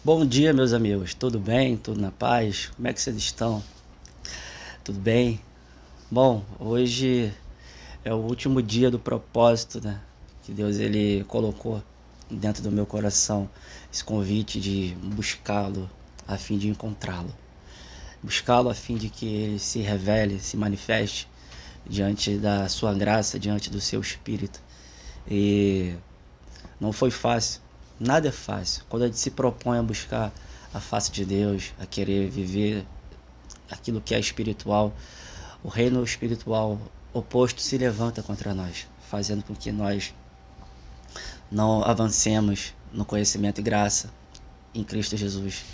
Bom dia, meus amigos. Tudo bem? Tudo na paz? Como é que vocês estão? Tudo bem? Bom, hoje é o último dia do propósito, né? Que Deus ele colocou dentro do meu coração esse convite de buscá-lo a fim de encontrá-lo. Buscá-lo a fim de que ele se revele, se manifeste diante da sua graça, diante do seu espírito. E não foi fácil, nada é fácil. Quando a gente se propõe a buscar a face de Deus, a querer viver aquilo que é espiritual, o reino espiritual oposto se levanta contra nós, fazendo com que nós não avancemos no conhecimento e graça em Cristo Jesus.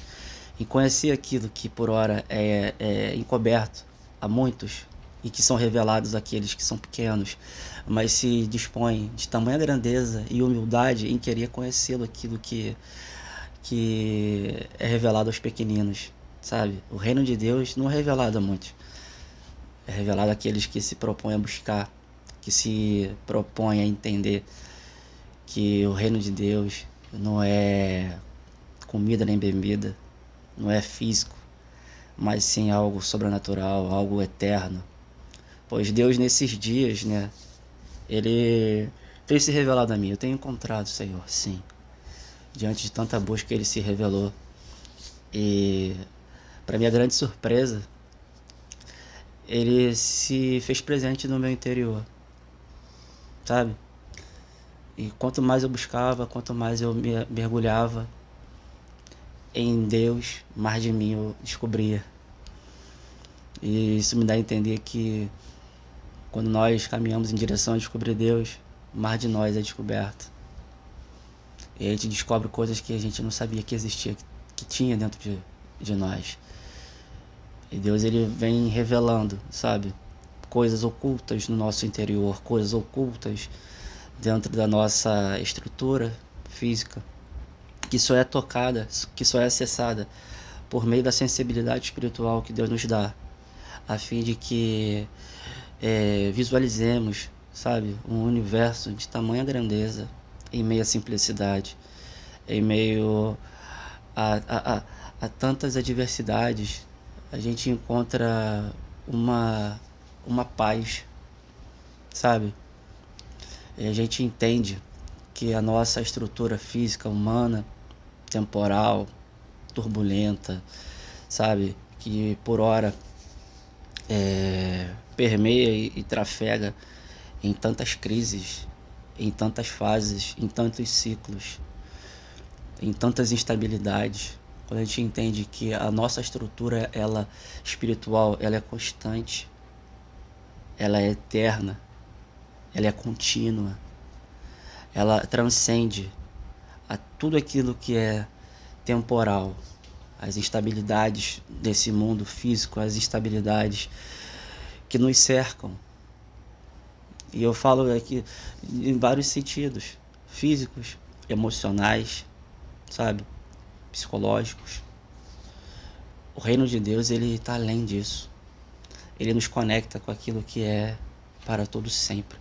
E conhecer aquilo que por ora é encoberto a muitos e que são revelados àqueles que são pequenos, mas se dispõem de tamanha grandeza e humildade em querer conhecê-lo, aquilo que é revelado aos pequeninos, sabe? O reino de Deus não é revelado a muitos, é revelado àqueles que se propõem a buscar, que se propõem a entender que o reino de Deus não é comida nem bebida, não é físico, mas sim algo sobrenatural, algo eterno. Pois Deus nesses dias, né, ele tem se revelado a mim. Eu tenho encontrado o Senhor, sim. Diante de tanta busca, ele se revelou. E, para minha grande surpresa, ele se fez presente no meu interior, sabe? E quanto mais eu buscava, quanto mais eu me mergulhava em Deus, mais de mim eu descobria. E isso me dá a entender que quando nós caminhamos em direção a descobrir Deus, mais de nós é descoberto. E a gente descobre coisas que a gente não sabia que existia, que tinha dentro de nós. E Deus ele vem revelando, sabe? Coisas ocultas no nosso interior, coisas ocultas dentro da nossa estrutura física, que só é tocada, que só é acessada por meio da sensibilidade espiritual que Deus nos dá, a fim de que visualizemos, sabe, um universo de tamanha grandeza em meio à simplicidade, em meio a tantas adversidades. A gente encontra uma paz, sabe? E a gente entende que a nossa estrutura física, humana, temporal, turbulenta, sabe? Que por hora permeia e trafega em tantas crises, em tantas fases, em tantos ciclos, em tantas instabilidades. Quando a gente entende que a nossa estrutura ela espiritual, ela é constante, ela é eterna, ela é contínua, ela transcende a tudo aquilo que é temporal, as instabilidades desse mundo físico, as instabilidades que nos cercam. E eu falo aqui em vários sentidos, físicos, emocionais, sabe? Psicológicos. O reino de Deus, ele está além disso. Ele nos conecta com aquilo que é para todo sempre.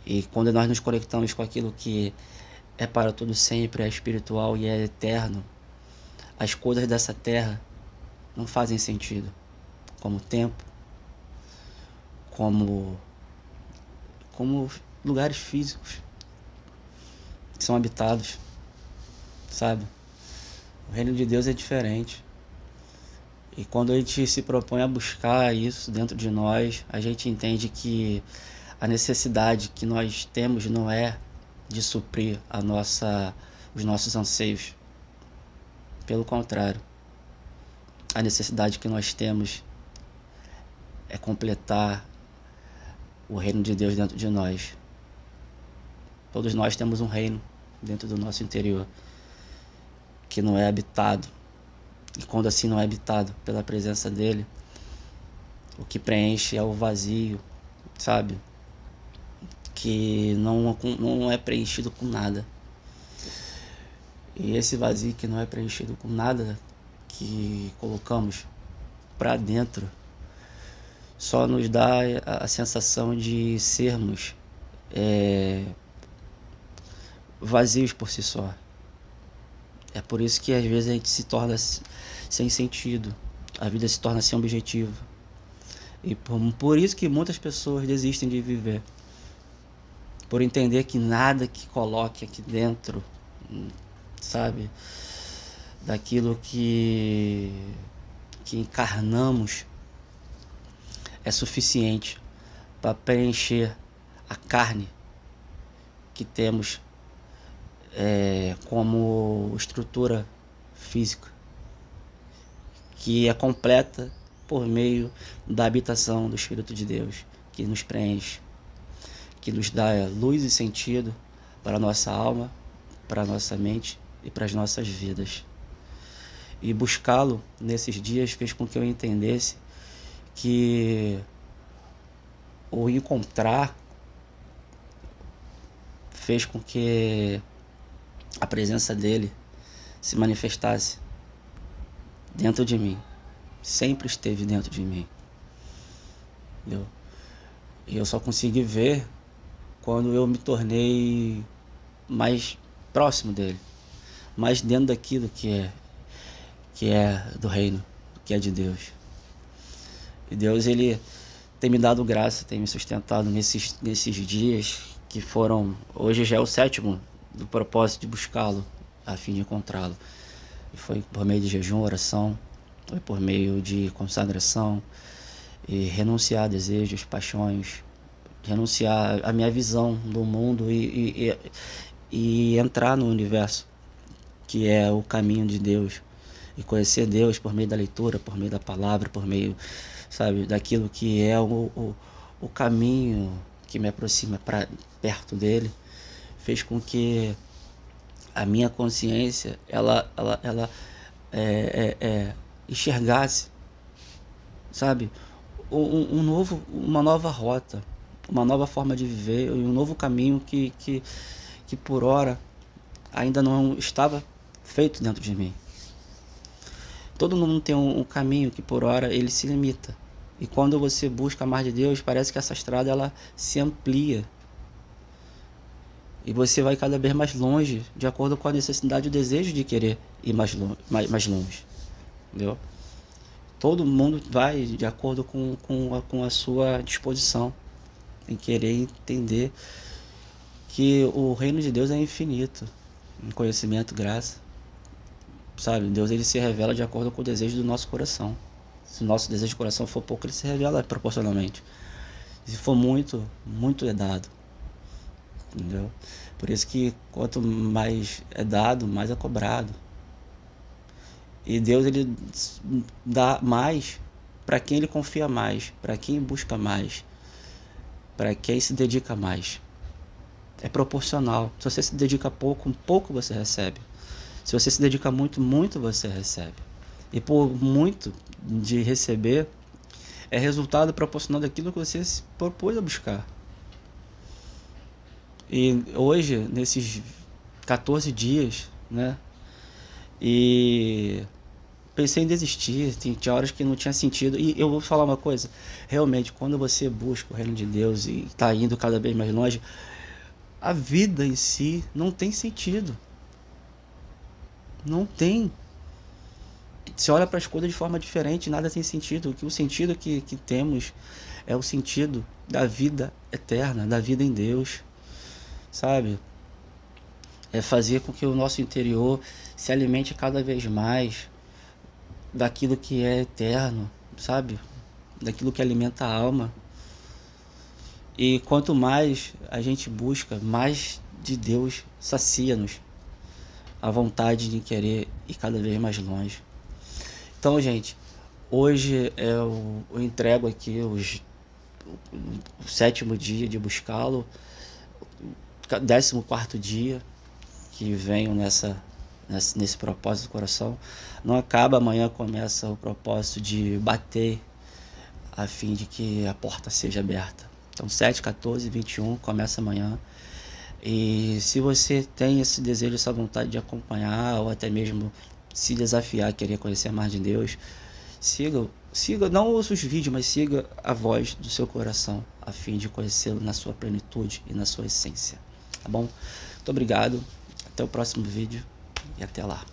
E quando nós nos conectamos com aquilo que é para todo sempre, é espiritual e é eterno, as coisas dessa terra não fazem sentido, como o tempo, como lugares físicos que são habitados, sabe? O reino de Deus é diferente. E quando a gente se propõe a buscar isso dentro de nós, a gente entende que a necessidade que nós temos não é de suprir os nossos anseios. Pelo contrário, a necessidade que nós temos é completar o reino de Deus dentro de nós. Todos nós temos um reino dentro do nosso interior que não é habitado. E quando assim não é habitado pela presença dele, o que preenche é o vazio, sabe? Que não é preenchido com nada. E esse vazio que não é preenchido com nada que colocamos para dentro só nos dá a sensação de sermos vazios por si só. É por isso que às vezes a gente se torna sem sentido, a vida se torna sem objetivo. E por isso que muitas pessoas desistem de viver. Por entender que nada que coloque aqui dentro, sabe, daquilo que encarnamos é suficiente para preencher a carne que temos como estrutura física, que é completa por meio da habitação do Espírito de Deus, que nos preenche, que nos dá luz e sentido para a nossa alma, para a nossa mente e para as nossas vidas. E buscá-lo nesses dias fez com que eu entendesse que o encontrar fez com que a presença dele se manifestasse dentro de mim. Sempre esteve dentro de mim. Entendeu? E eu só consegui ver quando eu me tornei mais próximo dele, mais dentro daquilo que é do reino, que é de Deus. E Deus, ele tem me dado graça, tem me sustentado nesses dias que foram, hoje já é o 7º do propósito de buscá-lo, a fim de encontrá-lo. E foi por meio de jejum, oração, foi por meio de consagração, e renunciar a desejos, paixões, renunciar a minha visão do mundo e entrar no universo, que é o caminho de Deus, e conhecer Deus por meio da leitura, por meio da palavra, por meio, sabe, daquilo que é o caminho que me aproxima para perto dele, fez com que a minha consciência ela enxergasse, sabe, uma nova rota, uma nova forma de viver, um novo caminho que por hora ainda não estava feito dentro de mim. Todo mundo tem um caminho que por hora ele se limita. E quando você busca mais de Deus, parece que essa estrada ela se amplia. E você vai cada vez mais longe, de acordo com a necessidade e o desejo de querer ir mais longe. Entendeu? Todo mundo vai de acordo com a sua disposição, em querer entender que o reino de Deus é infinito, em conhecimento, graça. Sabe, Deus, ele se revela de acordo com o desejo do nosso coração. Se o nosso desejo de coração for pouco, ele se revela proporcionalmente. Se for muito, muito é dado. Entendeu? Por isso que quanto mais é dado, mais é cobrado. E Deus, ele dá mais para quem ele confia mais, para quem busca mais, para quem se dedica mais. É proporcional. Se você se dedica pouco, pouco você recebe. Se você se dedica muito, muito você recebe. E por muito de receber, é resultado proporcional daquilo que você se propôs a buscar. E hoje, nesses 14 dias, né? E pensei em desistir, tinha horas que não tinha sentido. E eu vou falar uma coisa, realmente, quando você busca o reino de Deus e está indo cada vez mais longe, a vida em si não tem sentido. Não tem. Você olha para as coisas de forma diferente, nada tem sentido. O sentido que temos é o sentido da vida eterna, da vida em Deus, sabe? É fazer com que o nosso interior se alimente cada vez mais daquilo que é eterno, sabe? Daquilo que alimenta a alma. E quanto mais a gente busca, mais de Deus sacia-nos a vontade de querer ir cada vez mais longe. Então, gente, hoje eu entrego aqui o 7º dia de buscá-lo, 14º dia que venho nesse propósito do coração. Não acaba, amanhã começa o propósito de bater a fim de que a porta seja aberta. Então 7, 14, 21 começa amanhã. E se você tem esse desejo, essa vontade de acompanhar ou até mesmo se desafiar, querer conhecer mais de Deus, siga, não ouça os vídeos, mas siga a voz do seu coração, a fim de conhecê-lo na sua plenitude e na sua essência. Tá bom? Muito obrigado, até o próximo vídeo e até lá.